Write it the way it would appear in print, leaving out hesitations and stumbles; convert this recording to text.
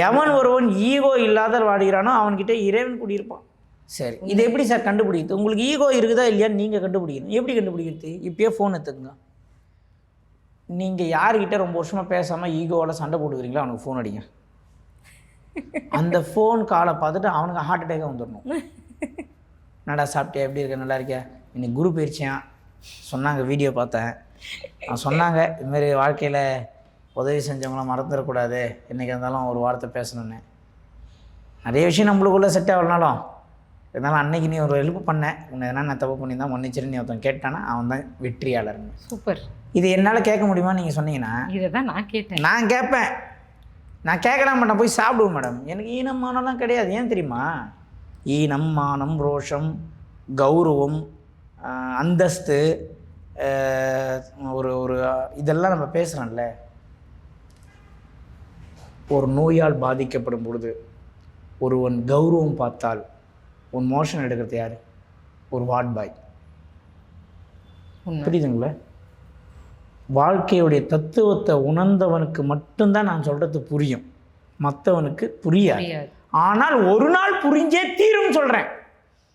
எவன் ஒருவன் ஈகோ இல்லாத வாடுகிறானோ அவன்கிட்ட இறைவன் குடியிருப்பான். சரி, இது எப்படி சார் கண்டுபிடிக்கிறது? உங்களுக்கு ஈகோ இருக்குதா இல்லையான்னு நீங்கள் கண்டுபிடிக்கணும். எப்படி கண்டுபிடிக்கிறது? இப்போயே ஃபோன் எடுத்துக்கங்க. நீங்கள் யார்கிட்ட ரொம்ப வருஷமாக பேசாமல் ஈகோவோட சண்டை போட்டுக்கிறீங்களோ அவனுக்கு ஃபோன் அடிங்க. அந்த ஃபோன் காலை பார்த்துட்டு அவனுக்கு ஹார்ட் அட்டாக்காக வந்துடணும். நடா சாப்பிட்டியா, எப்படி இருக்க, நல்லா இருக்கியா, இன்னைக்கு குரு பயிற்சியான் சொன்னாங்க, வீடியோ பார்த்தேன், சொன்னாங்க இதுமாரி வாழ்க்கையில் உதவி செஞ்சவங்களாம் மறந்துடக்கூடாது, என்றைக்கு இருந்தாலும் ஒரு வார்த்தை பேசணுன்னு. நிறைய விஷயம் நம்மளுக்குள்ளே செட் ஆகலனாலும் இருந்தாலும் அன்னைக்கு நீ ஒரு ஹெல்ப் பண்ணேன், உன்னை எதனா நான் தப்பு பண்ணியிருந்தா மன்னிச்சிரு, நீ ஒருத்தன் கேட்டானா அவன் தான் வெற்றியாளர்னு. சூப்பர். இது என்னால் கேட்க முடியுமா? நீங்கள் சொன்னீங்கன்னா இதை தான் நான் கேட்டேன். நான் கேட்பேன். நான் கேட்கலாம் மாட்டேன், போய் சாப்பிடுவேன் மேடம். எனக்கு ஈனம் மானம்லாம் கிடையாது. ஏன் தெரியுமா? ஈனம், மானம், ரோஷம், கௌரவம், அந்தஸ்து, ஒரு ஒரு இதெல்லாம் நம்ம பேசுகிறோம்ல. ஒரு நோயால் பாதிக்கப்படும் பொழுது ஒருவன் கௌரவம் பார்த்தால் உன் மோஷன் எடுக்கிறது யார்? ஒரு வார்ட் பாய். புரியுதுங்களா? வாழ்க்கையுடைய தத்துவத்தை உணர்ந்தவனுக்கு மட்டும்தான் நான் சொல்கிறது புரியும், மற்றவனுக்கு புரியாது. ஆனால் ஒரு நாள் புரிஞ்சே தீரும் சொல்கிறேன்.